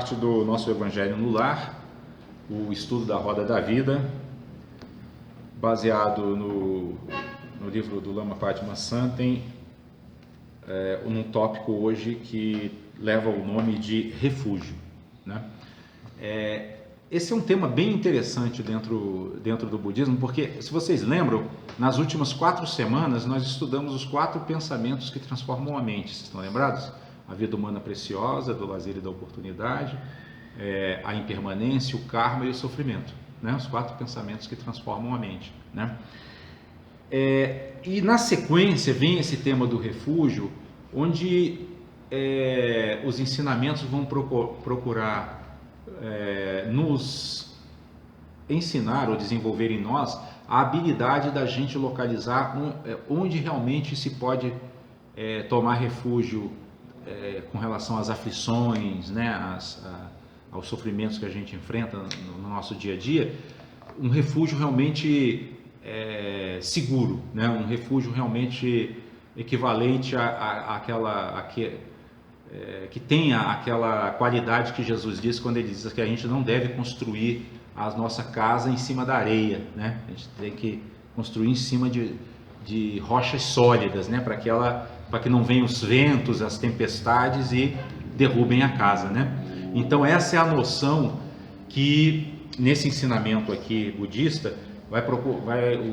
parte do nosso Evangelho no Lar, o estudo da Roda da Vida, baseado no livro do Lama Padmasambhava, num tópico hoje que leva o nome de refúgio, né? Esse é um tema bem interessante dentro do budismo, porque, se vocês lembram, nas últimas 4 semanas nós estudamos os 4 pensamentos que transformam a mente. Vocês estão lembrados? A vida humana preciosa, do lazer e da oportunidade, a impermanência, o karma e o sofrimento, né? Os 4 pensamentos que transformam a mente, né? E na sequência vem esse tema do refúgio, onde os ensinamentos vão procurar nos ensinar ou desenvolver em nós a habilidade da gente localizar onde realmente se pode tomar refúgio com relação às aflições, né, aos sofrimentos que a gente enfrenta no nosso dia a dia, um refúgio realmente seguro, né, um refúgio realmente equivalente que tenha aquela qualidade que Jesus diz quando ele diz que a gente não deve construir a nossa casa em cima da areia, né? A gente tem que construir em cima de rochas sólidas, né? Para que não venham os ventos, as tempestades e derrubem a casa, né? Então essa é a noção que nesse ensinamento aqui budista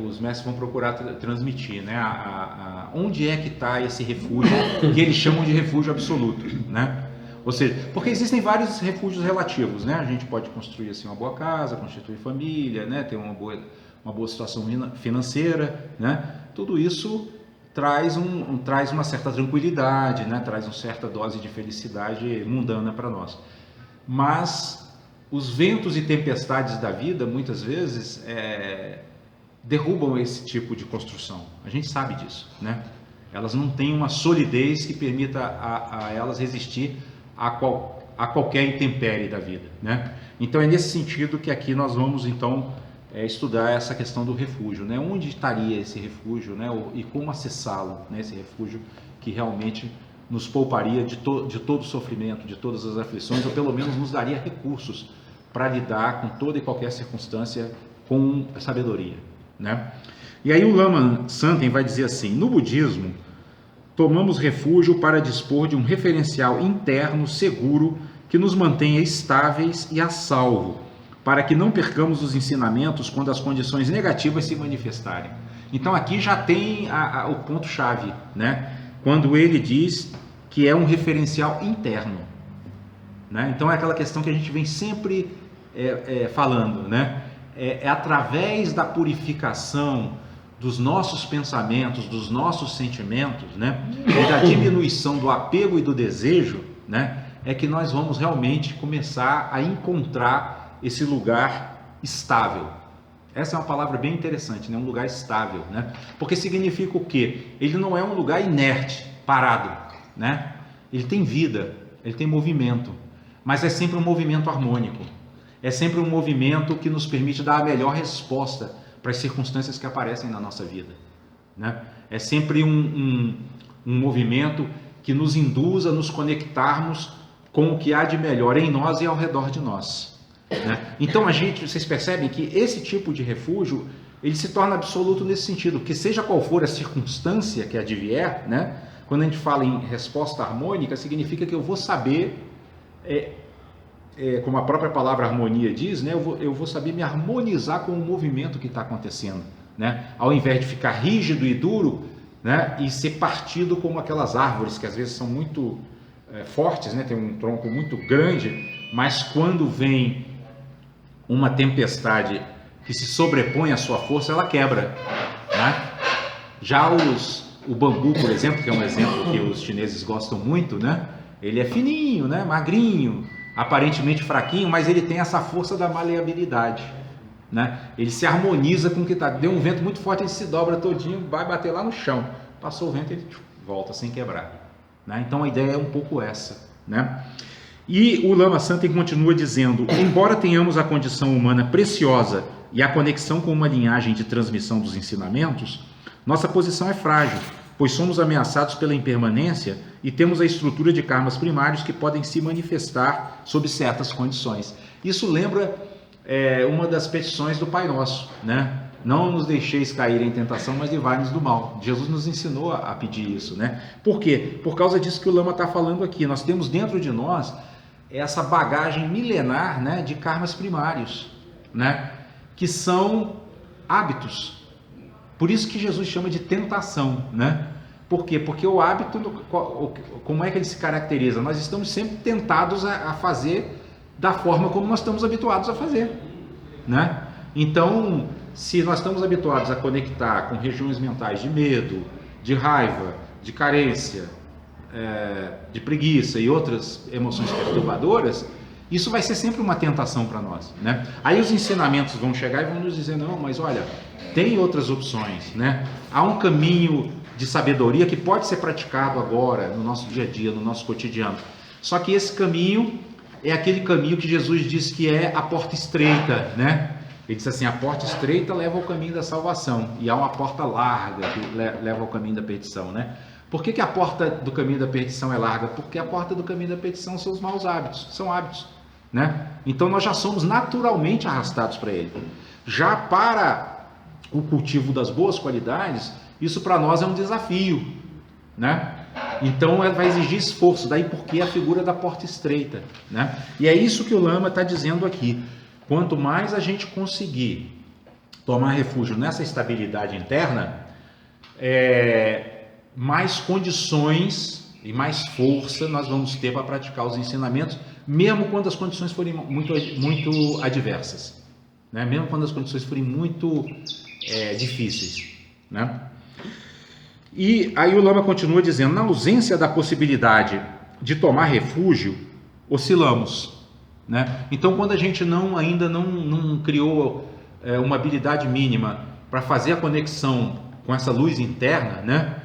os mestres vão procurar transmitir, né? Onde é que está esse refúgio que eles chamam de refúgio absoluto, né? Ou seja, porque existem vários refúgios relativos, né? A gente pode construir assim uma boa casa, constituir família, né? Ter uma boa situação financeira, né? Tudo isso traz uma certa tranquilidade, né? Traz uma certa dose de felicidade mundana para nós. Mas os ventos e tempestades da vida, muitas vezes, derrubam esse tipo de construção. A gente sabe disso, né? Elas não têm uma solidez que permita a elas resistir a qualquer intempérie da vida, né? Então, é nesse sentido que aqui nós vamos, então, estudar essa questão do refúgio, né? Onde estaria esse refúgio, né? E como acessá-lo, né? Esse refúgio que realmente nos pouparia de todo o sofrimento, de todas as aflições, ou pelo menos nos daria recursos para lidar com toda e qualquer circunstância com sabedoria, né? E aí o Lama Santen vai dizer assim: no budismo, tomamos refúgio para dispor de um referencial interno seguro que nos mantenha estáveis e a salvo, para que não percamos os ensinamentos quando as condições negativas se manifestarem. Então aqui já tem o ponto-chave, né? Quando ele diz que é um referencial interno, né? Então é aquela questão que a gente vem sempre falando, né? É através da purificação dos nossos pensamentos, dos nossos sentimentos, né? E da diminuição do apego e do desejo, né? É que nós vamos realmente começar a encontrar esse lugar estável. Essa é uma palavra bem interessante, né? Um lugar estável, né? Porque significa o quê? Ele não é um lugar inerte, parado, né? Ele tem vida, ele tem movimento, mas é sempre um movimento harmônico. É sempre um movimento que nos permite dar a melhor resposta para as circunstâncias que aparecem na nossa vida, né? É sempre um movimento que nos induz a nos conectarmos com o que há de melhor em nós e ao redor de nós, né? Então vocês percebem que esse tipo de refúgio, ele se torna absoluto nesse sentido, que seja qual for a circunstância que advier, né? Quando a gente fala em resposta harmônica, significa que eu vou saber, como a própria palavra harmonia diz, né? Eu vou saber me harmonizar com o movimento que está acontecendo, né? Ao invés de ficar rígido e duro, né? E ser partido como aquelas árvores que às vezes são muito fortes, né? Tem um tronco muito grande, mas quando vem uma tempestade que se sobrepõe à sua força, ela quebra, né? Já o bambu, por exemplo, que é um exemplo que os chineses gostam muito, né? Ele é fininho, né? Magrinho, aparentemente fraquinho, mas ele tem essa força da maleabilidade, né? Ele se harmoniza com o que está. Deu um vento muito forte, ele se dobra todinho, vai bater lá no chão. Passou o vento, ele volta sem quebrar, né? Então a ideia é um pouco essa, né? E o Lama Santen continua dizendo: embora tenhamos a condição humana preciosa e a conexão com uma linhagem de transmissão dos ensinamentos, nossa posição é frágil pois somos ameaçados pela impermanência e temos a estrutura de karmas primários que podem se manifestar sob certas condições. Isso lembra uma das petições do Pai Nosso, né? Não nos deixeis cair em tentação, mas livrai-nos do mal. Jesus nos ensinou a pedir isso, né? Por quê? Por causa disso que o Lama está falando aqui. Nós temos dentro de nós essa bagagem milenar, né, de karmas primários, né, que são hábitos. Por isso que Jesus chama de tentação, né? Por quê? Porque o hábito, como é que ele se caracteriza? Nós estamos sempre tentados a fazer da forma como nós estamos habituados a fazer, né? Então, se nós estamos habituados a conectar com regiões mentais de medo, de raiva, de carência, de preguiça e outras emoções perturbadoras, isso vai ser sempre uma tentação para nós, né? Aí os ensinamentos vão chegar e vão nos dizer, não, mas olha, tem outras opções, né? Há um caminho de sabedoria que pode ser praticado agora, no nosso dia a dia, no nosso cotidiano. Só que esse caminho é aquele caminho que Jesus diz que é a porta estreita, né? Ele diz assim, a porta estreita leva ao caminho da salvação, e há uma porta larga que leva ao caminho da perdição, né? Por que a porta do caminho da perdição é larga? Porque a porta do caminho da perdição são os maus hábitos, são hábitos, né? Então nós já somos naturalmente arrastados para ele. Já para o cultivo das boas qualidades, isso para nós é um desafio, né? Então vai exigir esforço, daí porque a figura da porta estreita, né? E é isso que o Lama está dizendo aqui. Quanto mais a gente conseguir tomar refúgio nessa estabilidade interna, mais condições e mais força nós vamos ter para praticar os ensinamentos, mesmo quando as condições forem muito adversas, né? Mesmo quando as condições forem muito difíceis, né? E aí o Lama continua dizendo, na ausência da possibilidade de tomar refúgio, oscilamos, né? Então, quando a gente ainda não criou uma habilidade mínima para fazer a conexão com essa luz interna, né,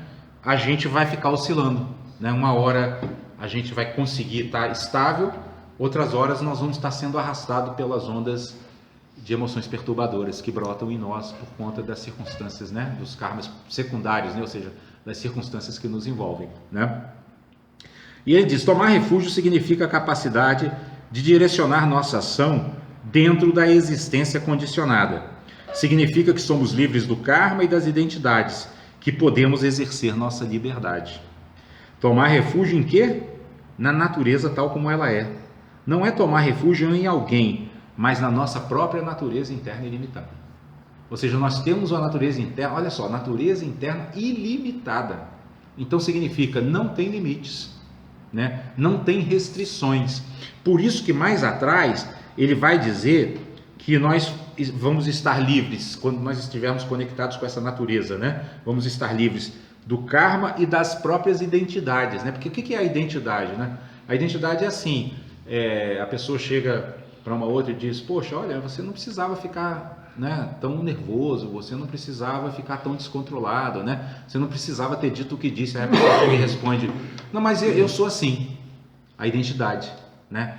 a gente vai ficar oscilando, né? Uma hora a gente vai conseguir estar estável, outras horas nós vamos estar sendo arrastados pelas ondas de emoções perturbadoras que brotam em nós por conta das circunstâncias, né, dos karmas secundários, né, ou seja, das circunstâncias que nos envolvem, né? E ele diz, tomar refúgio significa a capacidade de direcionar nossa ação dentro da existência condicionada. Significa que somos livres do karma e das identidades, que podemos exercer nossa liberdade. Tomar refúgio em quê? Na natureza tal como ela é. Não é tomar refúgio em alguém, mas na nossa própria natureza interna ilimitada. Ou seja, nós temos uma natureza interna, olha só, natureza interna ilimitada. Então significa, não tem limites, né? Não tem restrições. Por isso que mais atrás ele vai dizer que nós vamos estar livres quando nós estivermos conectados com essa natureza, né? Vamos estar livres do karma e das próprias identidades, né? Porque o que é a identidade, né? A identidade é assim, a pessoa chega para uma outra e diz, poxa, olha, você não precisava ficar, né, tão nervoso, você não precisava ficar tão descontrolado, né? Você não precisava ter dito o que disse. Aí a pessoa me responde, não, mas eu sou assim. A identidade, né?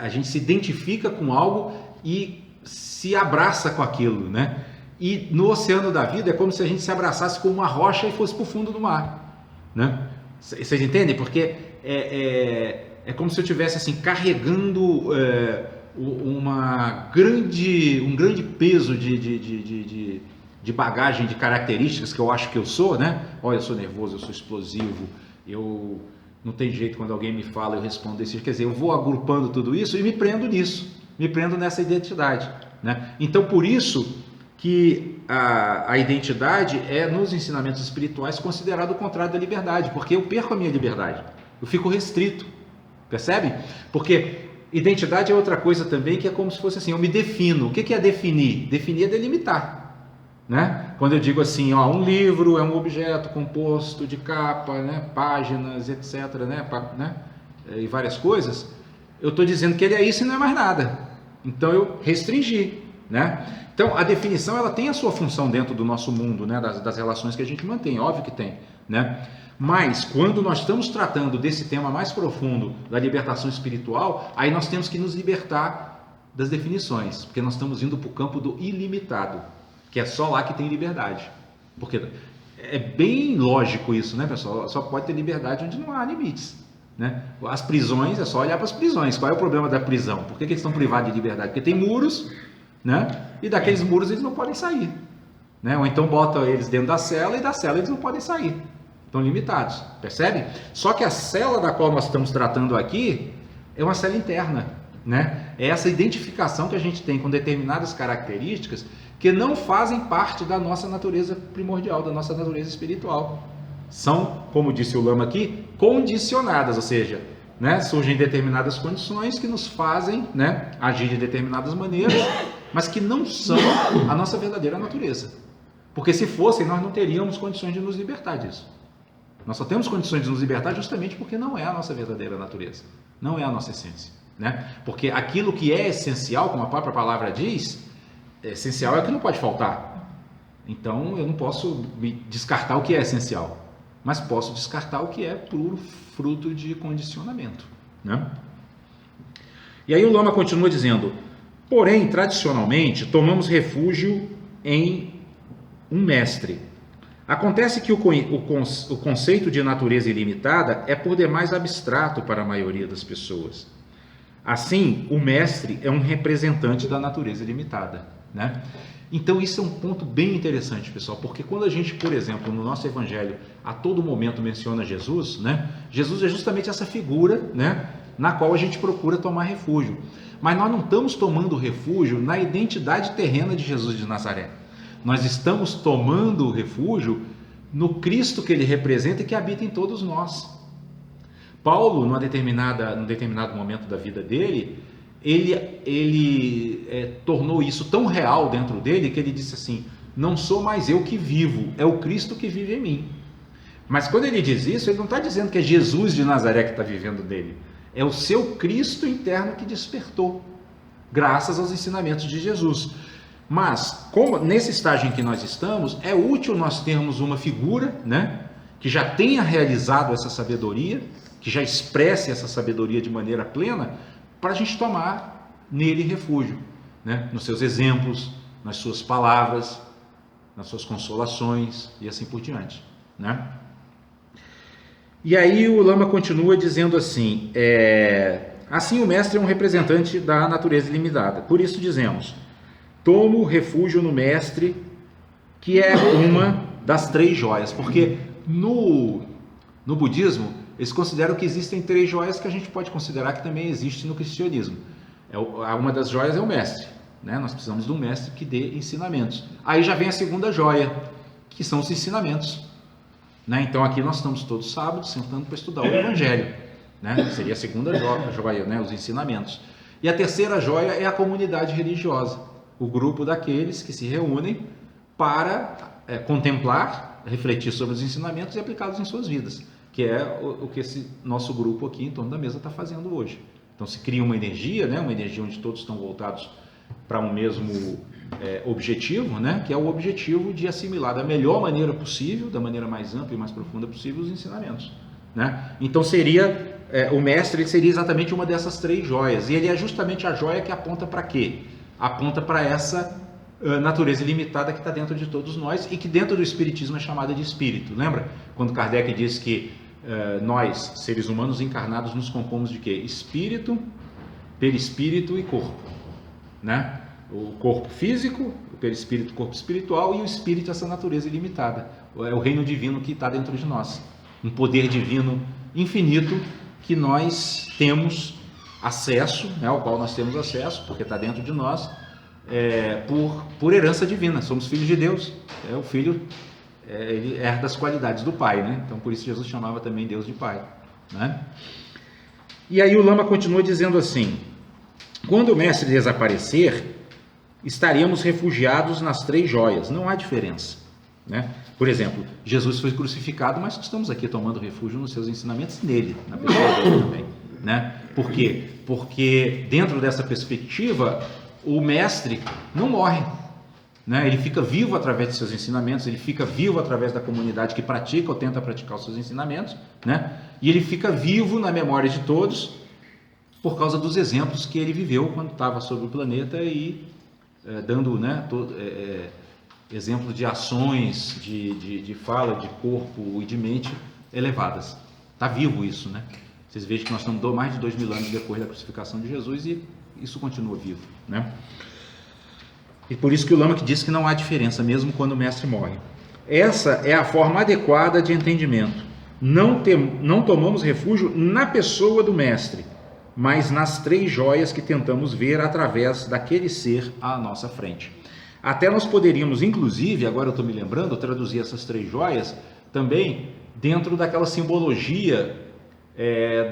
A gente se identifica com algo e se abraça com aquilo, né? E no oceano da vida é como se a gente se abraçasse com uma rocha e fosse para o fundo do mar, né? Vocês entendem? Porque é como se eu estivesse assim carregando um grande peso de bagagem, de características que eu acho que eu sou, né? Olha, eu sou nervoso, eu sou explosivo, eu não tem jeito, quando alguém me fala eu respondo desse jeito. Quer dizer, eu vou agrupando tudo isso e me prendo nisso, me prendo nessa identidade, né? Então, por isso que a identidade é, nos ensinamentos espirituais, considerado o contrário da liberdade, porque eu perco a minha liberdade, eu fico restrito, percebe? Porque identidade é outra coisa também, que é como se fosse assim, eu me defino. O que é definir? Definir é delimitar, né? Quando eu digo assim, ó, um livro é um objeto composto de capa, né, páginas, etc, né, e várias coisas, eu estou dizendo que ele é isso e não é mais nada. Então eu restringi, né? Então a definição, ela tem a sua função dentro do nosso mundo, né, das relações que a gente mantém, óbvio que tem, né? Mas quando nós estamos tratando desse tema mais profundo da libertação espiritual, aí nós temos que nos libertar das definições, porque nós estamos indo para o campo do ilimitado, que é só lá que tem liberdade. Porque É bem lógico isso, né, pessoal? Só pode ter liberdade onde não há limites, né? As prisões, é só olhar para as prisões. Qual é o problema da prisão? Por que eles estão privados de liberdade? Porque tem muros, né? E daqueles muros eles não podem sair, né? Ou então bota eles dentro da cela e da cela eles não podem sair. Estão limitados, percebe? Só que a cela da qual nós estamos tratando aqui é uma cela interna, né? É essa identificação que a gente tem com determinadas características que não fazem parte da nossa natureza primordial, da nossa natureza espiritual. São, como disse o Lama aqui, condicionadas, ou seja, né, surgem determinadas condições que nos fazem, né, agir de determinadas maneiras, mas que não são a nossa verdadeira natureza. Porque se fossem, nós não teríamos condições de nos libertar disso. Nós só temos condições de nos libertar justamente porque não é a nossa verdadeira natureza, não é a nossa essência, né? Porque aquilo que é essencial, como a própria palavra diz, essencial é o que não pode faltar. Então eu não posso descartar o que é essencial, mas posso descartar o que é puro fruto de condicionamento, né? E aí o Lama continua dizendo: porém, tradicionalmente, tomamos refúgio em um mestre. Acontece que o conceito de natureza ilimitada é por demais abstrato para a maioria das pessoas. Assim, o mestre é um representante da natureza ilimitada, né? Então isso é um ponto bem interessante, pessoal, porque quando a gente, por exemplo, no nosso evangelho, a todo momento menciona Jesus, né? Jesus é justamente essa figura, né, na qual a gente procura tomar refúgio. Mas nós não estamos tomando refúgio na identidade terrena de Jesus de Nazaré. Nós estamos tomando refúgio no Cristo que ele representa e que habita em todos nós. Paulo, num determinado momento da vida dele, ele tornou isso tão real dentro dele que ele disse assim: não sou mais eu que vivo, é o Cristo que vive em mim. Mas quando ele diz isso, ele não está dizendo que é Jesus de Nazaré que está vivendo nele. É o seu Cristo interno que despertou, graças aos ensinamentos de Jesus. Mas, como nesse estágio em que nós estamos, é útil nós termos uma figura, né, que já tenha realizado essa sabedoria, que já expresse essa sabedoria de maneira plena, para a gente tomar nele refúgio, né, nos seus exemplos, nas suas palavras, nas suas consolações e assim por diante, né? E aí o Lama continua dizendo assim: assim o mestre é um representante da natureza ilimitada. Por isso dizemos: tomo refúgio no mestre, que é uma das 3 joias. Porque no budismo, eles consideram que existem 3 joias que a gente pode considerar que também existe no cristianismo. Uma das joias é o mestre, né? Nós precisamos de um mestre que dê ensinamentos. Aí já vem a segunda joia, que são os ensinamentos, né? Então aqui nós estamos todos sábados sentando para estudar o Evangelho, né? Seria a segunda joia, né? Os ensinamentos. E a terceira joia é a comunidade religiosa, o grupo daqueles que se reúnem para contemplar, refletir sobre os ensinamentos e aplicá-los em suas vidas, que é o que esse nosso grupo aqui em torno da mesa está fazendo hoje. Então se cria uma energia, né? Uma energia onde todos estão voltados para um mesmo objetivo, né? Que é o objetivo de assimilar da melhor maneira possível, da maneira mais ampla e mais profunda possível, os ensinamentos, né? Então seria o mestre, ele seria exatamente uma dessas 3 joias, e ele é justamente a joia que aponta para quê? Aponta para essa natureza ilimitada que está dentro de todos nós e que dentro do Espiritismo é chamada de espírito. Lembra quando Kardec diz que nós, seres humanos encarnados, nos compomos de quê? Espírito, perispírito e corpo, né? O corpo físico, o perispírito, o corpo espiritual, e o espírito, essa natureza ilimitada. É o reino divino que está dentro de nós, um poder divino infinito que nós temos acesso, né, ao qual nós temos acesso, porque está dentro de nós, por herança divina. Somos filhos de Deus. O filho ele herda as qualidades do pai, né? Então por isso Jesus chamava também Deus de pai, né? E aí o Lama continua dizendo assim: quando o mestre desaparecer, estaremos refugiados nas 3 joias, não há diferença, né? Por exemplo, Jesus foi crucificado, mas estamos aqui tomando refúgio nos seus ensinamentos nele, na pessoa dele também, né? Por quê? Porque dentro dessa perspectiva, o mestre não morre, né? Ele fica vivo através de seus ensinamentos, ele fica vivo através da comunidade que pratica ou tenta praticar os seus ensinamentos, né? E ele fica vivo na memória de todos por causa dos exemplos que ele viveu quando estava sobre o planeta e dando, né, exemplo de ações, de fala, de corpo e de mente elevadas. Está vivo isso, né? Vocês vejam que nós estamos mais de 2000 anos depois da crucificação de Jesus e isso continua vivo, né? E por isso que o Lamech diz que não há diferença, mesmo quando o mestre morre. Essa é a forma adequada de entendimento. Não tomamos refúgio na pessoa do mestre, mas nas 3 joias que tentamos ver através daquele ser à nossa frente. Até nós poderíamos, inclusive, agora eu estou me lembrando, traduzir essas 3 joias também dentro daquela simbologia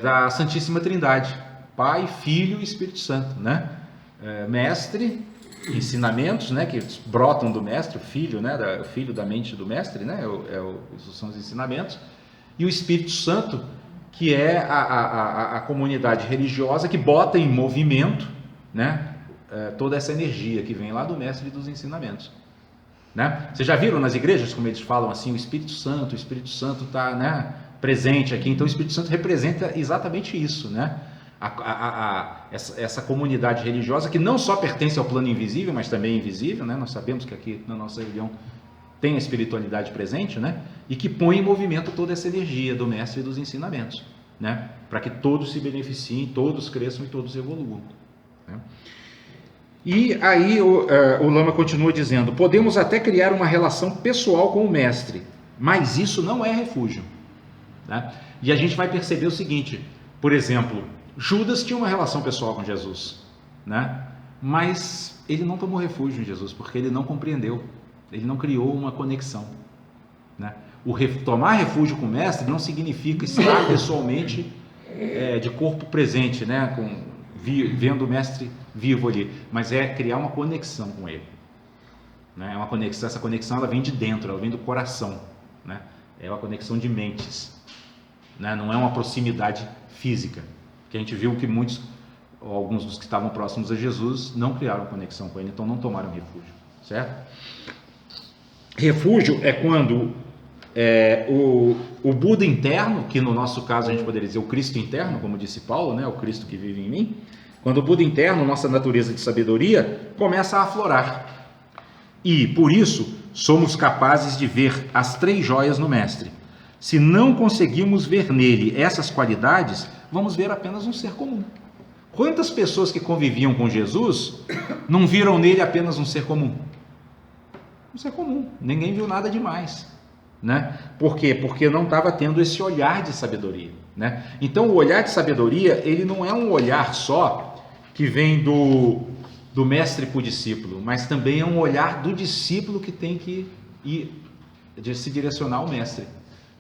da Santíssima Trindade, Pai, Filho e Espírito Santo, né? Mestre, ensinamentos, né, que brotam do mestre, o filho, né, o filho da mente do mestre, né, são os ensinamentos, e o Espírito Santo, que é a comunidade religiosa que bota em movimento, né, toda essa energia que vem lá do mestre e dos ensinamentos, né? Vocês já viram nas igrejas como eles falam assim, o Espírito Santo está, né, presente aqui. Então o Espírito Santo representa exatamente isso, né? Essa comunidade religiosa que não só pertence ao plano invisível, mas também invisível, né? Nós sabemos que aqui na nossa religião tem a espiritualidade presente, né? E que põe em movimento toda essa energia do mestre e dos ensinamentos, né? Para que todos se beneficiem, todos cresçam e todos evoluam, né? E aí o Lama continua dizendo: podemos até criar uma relação pessoal com o mestre, mas isso não é refúgio, né? E a gente vai perceber o seguinte, por exemplo, Judas tinha uma relação pessoal com Jesus, né? Mas ele não tomou refúgio em Jesus, porque ele não compreendeu, ele não criou uma conexão, né? Tomar refúgio com o mestre não significa estar pessoalmente de corpo presente, né? Vendo o mestre vivo ali, mas é criar uma conexão com ele, né? Uma conexão, essa conexão ela vem de dentro, ela vem do coração, né? É uma conexão de mentes, né? Não é uma proximidade física, que a gente viu que alguns dos que estavam próximos a Jesus não criaram conexão com ele, então não tomaram refúgio, certo? Refúgio é quando o Buda interno, que no nosso caso a gente poderia dizer o Cristo interno, como disse Paulo, né? O Cristo que vive em mim, quando o Buda interno, nossa natureza de sabedoria, começa a aflorar, e por isso somos capazes de ver as 3 joias no mestre. Se não conseguimos ver nele essas qualidades, vamos ver apenas um ser comum. Quantas pessoas que conviviam com Jesus não viram nele apenas um ser comum? Um ser comum, ninguém viu nada demais, né? Por quê? Porque não estava tendo esse olhar de sabedoria, né? Então o olhar de sabedoria, ele não é um olhar só que vem do mestre para o discípulo, mas também é um olhar do discípulo que tem que se direcionar ao mestre.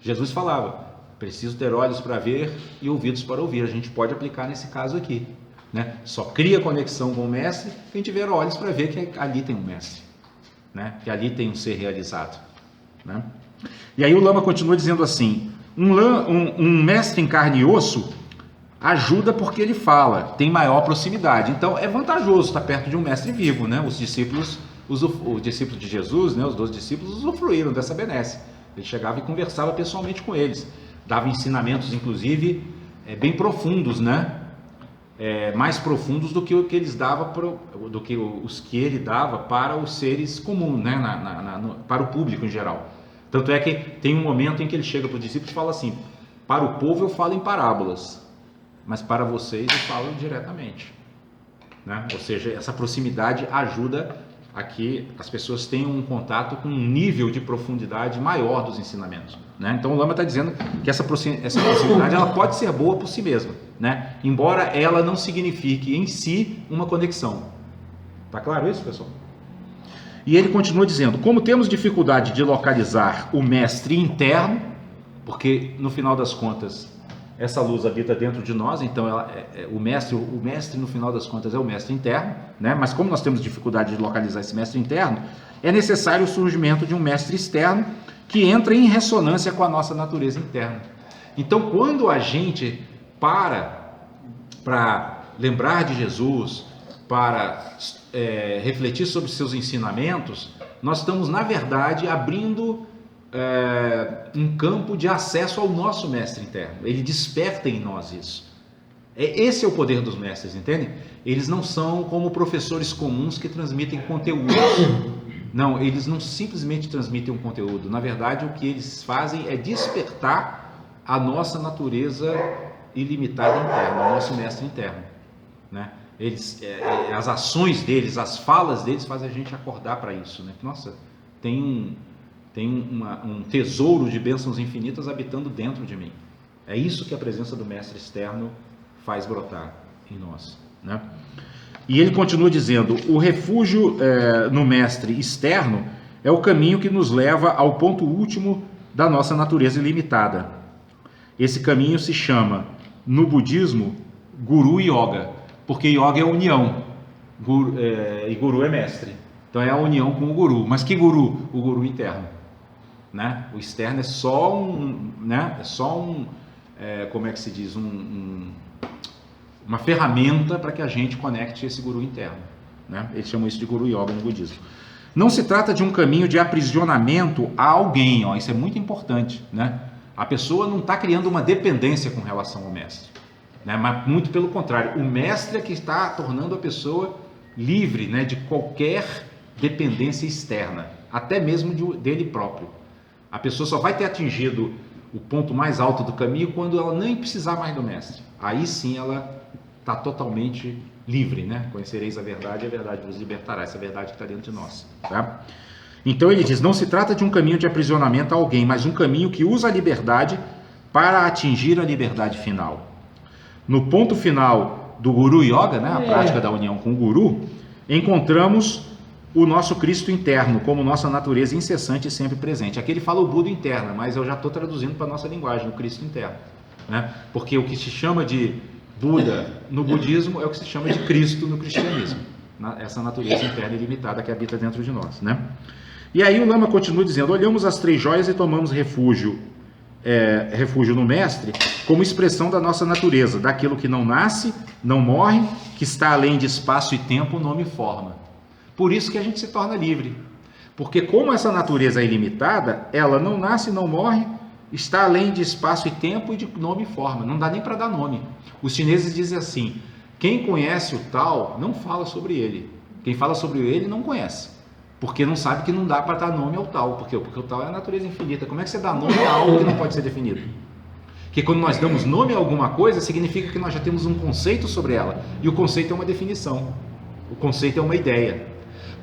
Jesus falava: preciso ter olhos para ver e ouvidos para ouvir. A gente pode aplicar nesse caso aqui, né? Só cria conexão com o mestre quem tiver olhos para ver que ali tem um mestre, né? Que ali tem um ser realizado, né? E aí o Lama continua dizendo assim: um mestre em carne e osso ajuda porque ele fala, tem maior proximidade. Então é vantajoso estar perto de um mestre vivo, né? Os discípulos de Jesus, né? Os 12 discípulos usufruíram dessa benesse. Ele chegava e conversava pessoalmente com eles, dava ensinamentos, inclusive, bem profundos, né? Mais profundos do que o que eles davam do que os que ele dava para os seres comuns, né? Para o público em geral. Tanto é que tem um momento em que ele chega para os discípulos e fala assim: para o povo eu falo em parábolas, mas para vocês eu falo diretamente, né? Ou seja, essa proximidade ajuda a que as pessoas tenham um contato com um nível de profundidade maior dos ensinamentos, né? Então o Lama está dizendo que essa proximidade ela pode ser boa por si mesma, né? Embora ela não signifique em si uma conexão. Tá claro isso, pessoal? E ele continua dizendo: como temos dificuldade de localizar o mestre interno, porque no final das contas essa luz habita dentro de nós, então o mestre no final das contas é o mestre interno, né? Mas como nós temos dificuldade de localizar esse mestre interno, é necessário o surgimento de um mestre externo que entra em ressonância com a nossa natureza interna. Então quando a gente para lembrar de Jesus, para refletir sobre seus ensinamentos, nós estamos na verdade abrindo um campo de acesso ao nosso mestre interno. Ele desperta em nós isso. Esse é o poder dos mestres, entendem? Eles não são como professores comuns que transmitem conteúdos, Não, eles não simplesmente transmitem um conteúdo. Na verdade, o que eles fazem é despertar a nossa natureza ilimitada interna, o nosso mestre interno, né? Eles, as ações deles, as falas deles fazem a gente acordar para isso, né? Nossa, tem um tesouro de bênçãos infinitas habitando dentro de mim. É isso que a presença do mestre externo faz brotar em nós, né? E ele continua dizendo: o refúgio no mestre externo é o caminho que nos leva ao ponto último da nossa natureza ilimitada. Esse caminho se chama, no budismo, Guru Yoga, porque Yoga é união, e Guru é mestre. Então é a união com o Guru. Mas que Guru? O Guru interno, né? O externo é só como é que se diz? Uma ferramenta para que a gente conecte esse Guru interno, né? Eles chamam isso de Guru Yoga no budismo. Não se trata de um caminho de aprisionamento a alguém, ó, isso é muito importante, né? A pessoa não está criando uma dependência com relação ao mestre, né? Mas muito pelo contrário, o mestre é que está tornando a pessoa livre, né, de qualquer dependência externa, até mesmo dele próprio. A pessoa só vai ter atingido o ponto mais alto do caminho quando ela nem precisar mais do mestre. Aí sim ela está totalmente livre, né? Conhecereis a verdade vos libertará. Essa verdade que está dentro de nós, tá? Então ele diz: não se trata de um caminho de aprisionamento a alguém, mas um caminho que usa a liberdade para atingir a liberdade final. No ponto final do Guru Yoga, né, a prática da união com o Guru, encontramos o nosso Cristo interno como nossa natureza incessante e sempre presente. Aqui ele fala o Buda interno, mas eu já estou traduzindo para a nossa linguagem, o Cristo interno, né? Porque o que se chama de Buda no budismo é o que se chama de Cristo no cristianismo, essa natureza interna ilimitada que habita dentro de nós, né? E aí o Lama continua dizendo: olhamos as três joias e tomamos refúgio no mestre como expressão da nossa natureza, daquilo que não nasce, não morre, que está além de espaço e tempo, nome e forma. Por isso que a gente se torna livre, porque como essa natureza é ilimitada, ela não nasce, não morre, está além de espaço e tempo e de nome e forma, não dá nem para dar nome. Os chineses dizem assim: quem conhece o tal não fala sobre ele, quem fala sobre ele não conhece, porque não sabe que não dá para dar nome ao tal. Por quê? Porque o tal é a natureza infinita. Como é que você dá nome a algo que não pode ser definido? Porque quando nós damos nome a alguma coisa, significa que nós já temos um conceito sobre ela, e o conceito é uma definição, o conceito é uma ideia.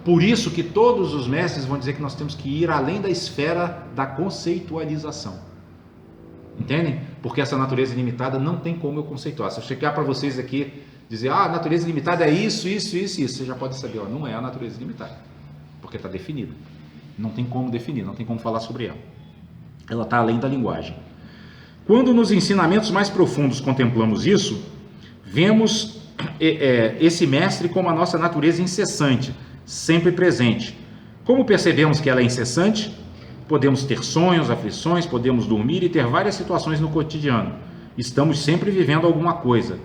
Por isso que todos os mestres vão dizer que nós temos que ir além da esfera da conceitualização. Entendem? Porque essa natureza ilimitada não tem como eu conceituar. Se eu chegar para vocês aqui dizer: a natureza ilimitada é isso, você já pode saber, ó, não é a natureza ilimitada, porque está definida. Não tem como definir, não tem como falar sobre ela. Ela está além da linguagem. Quando nos ensinamentos mais profundos contemplamos isso, vemos esse mestre como a nossa natureza incessante, sempre presente. Como percebemos que ela é incessante? Podemos ter sonhos, aflições, podemos dormir e ter várias situações no cotidiano. Estamos sempre vivendo alguma coisa.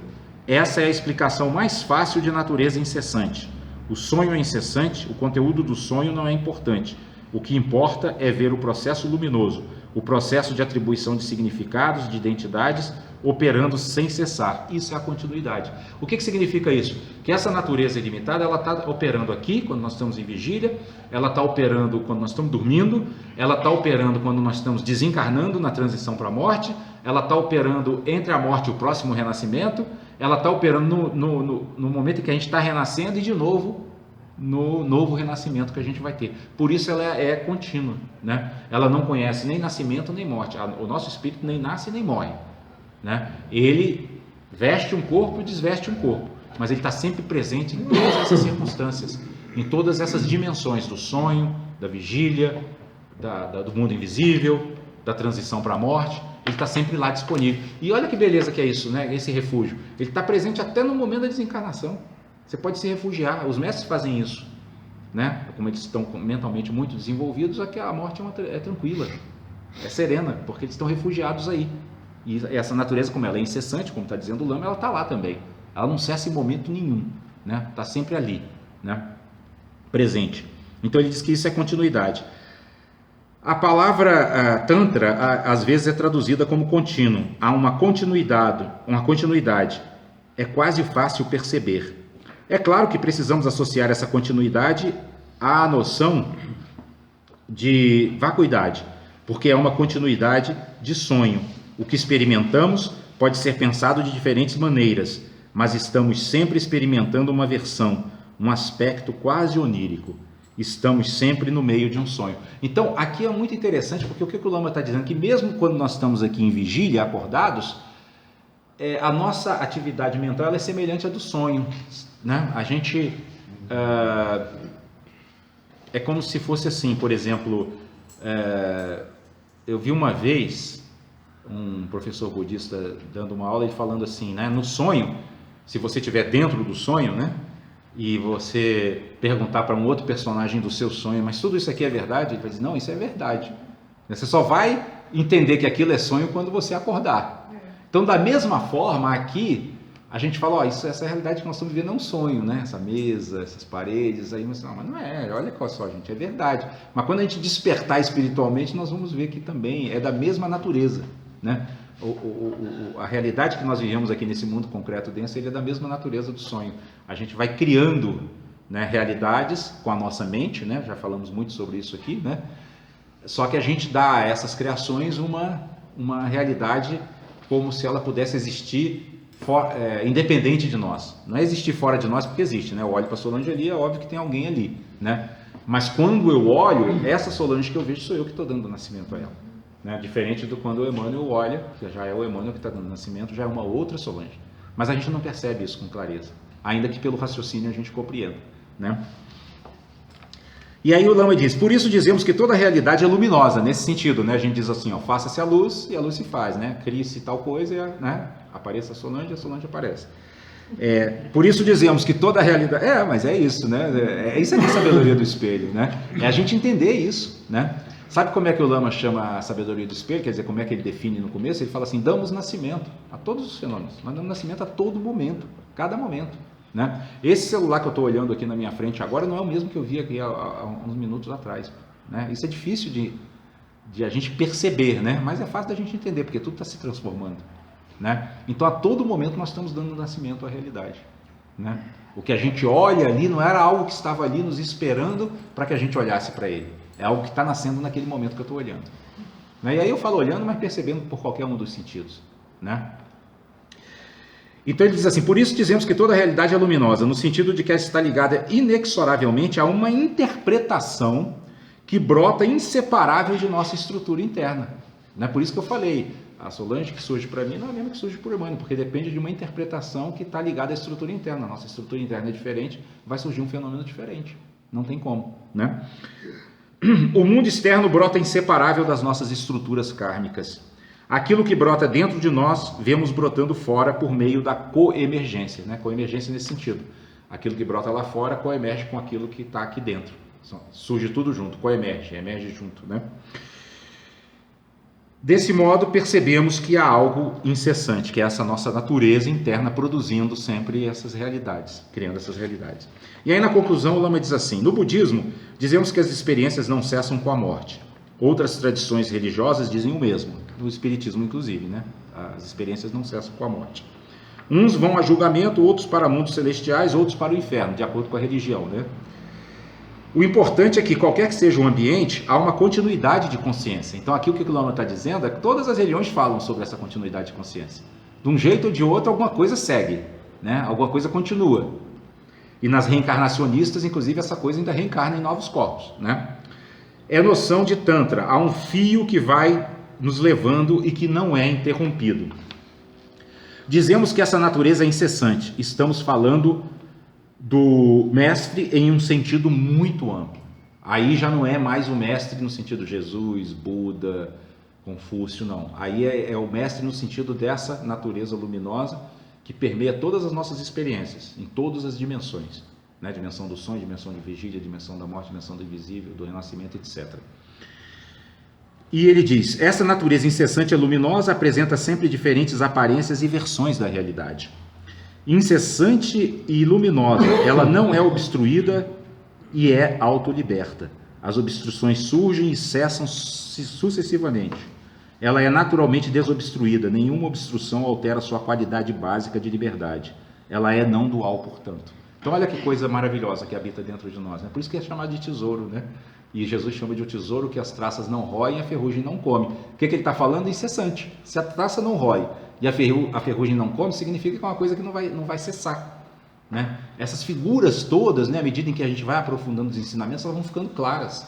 Essa é a explicação mais fácil de natureza incessante. O sonho é incessante, o conteúdo do sonho não é importante. O que importa é ver o processo luminoso, o processo de atribuição de significados, de identidades, operando sem cessar. Isso é a continuidade. O que significa isso? Que essa natureza ilimitada, ela está operando aqui, quando nós estamos em vigília, ela está operando quando nós estamos dormindo, ela está operando quando nós estamos desencarnando na transição para a morte, ela está operando entre a morte e o próximo renascimento, ela está operando no momento em que a gente está renascendo e de novo no novo renascimento que a gente vai ter. Por isso ela é contínua, né? Ela não conhece nem nascimento nem morte. O nosso espírito nem nasce nem morre, né? Ele veste um corpo e desveste um corpo, mas ele está sempre presente em todas essas circunstâncias, em todas essas dimensões do sonho, da vigília, do mundo invisível, da transição para a morte. Ele está sempre lá disponível. E olha que beleza que é isso, né? Esse refúgio. Ele está presente até no momento da desencarnação. Você pode se refugiar. Os mestres fazem isso, né? Como eles estão mentalmente muito desenvolvidos, aqui a morte é tranquila, é serena, porque eles estão refugiados aí. E essa natureza, como ela é incessante, como está dizendo o Lama, ela está lá também. Ela não cessa em momento nenhum, né? Está sempre ali, né? Presente. Então ele diz que isso é continuidade. A palavra Tantra às vezes é traduzida como contínuo. Há uma continuidade. É quase fácil perceber. É claro que precisamos associar essa continuidade à noção de vacuidade, porque é uma continuidade de sonho. O que experimentamos pode ser pensado de diferentes maneiras, mas estamos sempre experimentando uma versão, um aspecto quase onírico. Estamos sempre no meio de um sonho. Então, aqui é muito interessante, porque o que o Lama está dizendo? Que mesmo quando nós estamos aqui em vigília, acordados, a nossa atividade mental ela é semelhante à do sonho, né? A gente... é como se fosse assim, por exemplo, eu vi uma vez um professor budista dando uma aula e falando assim, né? No sonho, se você estiver dentro do sonho, né? E você perguntar para um outro personagem do seu sonho, mas tudo isso aqui é verdade? Ele vai dizer, não, isso é verdade. Você só vai entender que aquilo é sonho quando você acordar. Então, da mesma forma, aqui, a gente fala, ó, essa realidade que nós estamos vivendo é um sonho, né? Essa mesa, essas paredes, aí você, não, mas não é, olha só, gente, é verdade. Mas quando a gente despertar espiritualmente, nós vamos ver que também é da mesma natureza, né? A realidade que nós vivemos aqui nesse mundo concreto denso, ele é da mesma natureza do sonho. A gente vai criando, né, realidades com a nossa mente, né? Já falamos muito sobre isso aqui, né? Só que a gente dá a essas criações uma realidade como se ela pudesse existir independente de nós. Não é existir fora de nós porque existe, né? Eu olho para a Solange ali, é óbvio que tem alguém ali, né? Mas quando eu olho, essa Solange que eu vejo sou eu que estou dando nascimento a ela. Né? Diferente do quando o Emmanuel olha, que já é o Emmanuel que está dando nascimento, já é uma outra Solange. Mas a gente não percebe isso com clareza, ainda que pelo raciocínio a gente compreenda, né? E aí o Lama diz, por isso dizemos que toda a realidade é luminosa, nesse sentido, né? A gente diz assim, ó, faça-se a luz e a luz se faz, né? Crie-se tal coisa, né? Apareça a Solange aparece. Por isso dizemos que toda a realidade... mas é isso, né? Isso aqui é a sabedoria do espelho, né? É a gente entender isso, né? Sabe como é que o Lama chama a sabedoria do espelho? Quer dizer, como é que ele define no começo? Ele fala assim, damos nascimento a todos os fenômenos. Nós damos nascimento a todo momento, cada momento, né? Esse celular que eu estou olhando aqui na minha frente agora não é o mesmo que eu vi aqui há uns minutos atrás, né? Isso é difícil de a gente perceber, né? Mas é fácil da gente entender, porque tudo está se transformando, né? Então, a todo momento nós estamos dando nascimento à realidade, né? O que a gente olha ali não era algo que estava ali nos esperando para que a gente olhasse para ele. É algo que está nascendo naquele momento que eu estou olhando. Né? E aí eu falo olhando, mas percebendo por qualquer um dos sentidos, né? Então ele diz assim, por isso dizemos que toda a realidade é luminosa, no sentido de que ela está ligada inexoravelmente a uma interpretação que brota inseparável de nossa estrutura interna. Né? Por isso que eu falei, a Solange que surge para mim não é a mesma que surge para o Emmanuel, porque depende de uma interpretação que está ligada à estrutura interna. A nossa estrutura interna é diferente, vai surgir um fenômeno diferente. Não tem como, né? O mundo externo brota inseparável das nossas estruturas kármicas. Aquilo que brota dentro de nós, vemos brotando fora por meio da coemergência, né? Coemergência nesse sentido. Aquilo que brota lá fora coemerge com aquilo que está aqui dentro. Surge tudo junto, coemerge, emerge junto, né? Desse modo, percebemos que há algo incessante, que é essa nossa natureza interna produzindo sempre essas realidades, criando essas realidades. E aí, na conclusão, o Lama diz assim, no budismo, dizemos que as experiências não cessam com a morte. Outras tradições religiosas dizem o mesmo, no espiritismo inclusive, né? As experiências não cessam com a morte. Uns vão a julgamento, outros para mundos celestiais, outros para o inferno, de acordo com a religião, né? O importante é que, qualquer que seja o ambiente, há uma continuidade de consciência. Então, aqui o que o Lama está dizendo é que todas as religiões falam sobre essa continuidade de consciência. De um jeito ou de outro, alguma coisa segue, né? Alguma coisa continua. E nas reencarnacionistas, inclusive, essa coisa ainda reencarna em novos corpos, né? É noção de Tantra. Há um fio que vai nos levando e que não é interrompido. Dizemos que essa natureza é incessante. Estamos falando do mestre em um sentido muito amplo. Aí já não é mais o mestre no sentido Jesus, Buda, Confúcio, não. Aí é o mestre no sentido dessa natureza luminosa que permeia todas as nossas experiências, em todas as dimensões, né? Dimensão do sonho, dimensão de vigília, dimensão da morte, dimensão do invisível, do renascimento, etc. E ele diz, essa natureza incessante e luminosa apresenta sempre diferentes aparências e versões da realidade. Incessante e luminosa, ela não é obstruída e é autoliberta. As obstruções surgem e cessam sucessivamente. Ela é naturalmente desobstruída, nenhuma obstrução altera sua qualidade básica de liberdade. Ela é não dual, portanto. Então olha que coisa maravilhosa que habita dentro de nós, né? Por isso que é chamado de tesouro, né? E Jesus chama de um tesouro que as traças não roem e a ferrugem não come. O que ele está falando? Incessante. Se a traça não rói e a ferrugem não come, significa que é uma coisa que não vai cessar, né? Essas figuras todas, né, à medida em que a gente vai aprofundando os ensinamentos, elas vão ficando claras,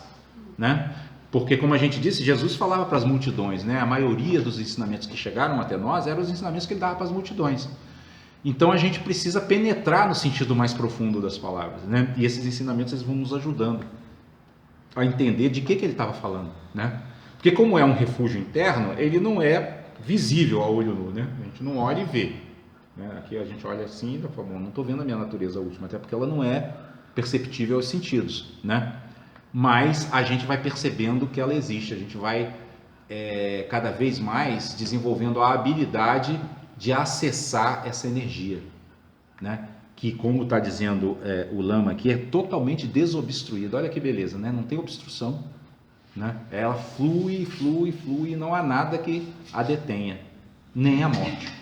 né? Porque, como a gente disse, Jesus falava para as multidões, né? A maioria dos ensinamentos que chegaram até nós eram os ensinamentos que ele dava para as multidões. Então a gente precisa penetrar no sentido mais profundo das palavras, né? E esses ensinamentos eles vão nos ajudando a entender de que ele estava falando, né? Porque como é um refúgio interno, ele não é visível a olho nu, né? A gente não olha e vê, né? Aqui a gente olha assim e fala, bom, não estou vendo a minha natureza última, até porque ela não é perceptível aos sentidos, né? Mas a gente vai percebendo que ela existe, a gente vai cada vez mais desenvolvendo a habilidade de acessar essa energia, né? Que, como está dizendo o Lama aqui, é totalmente desobstruída. Olha que beleza, né? Não tem obstrução, né? Ela flui, flui, flui, e não há nada que a detenha, nem a morte.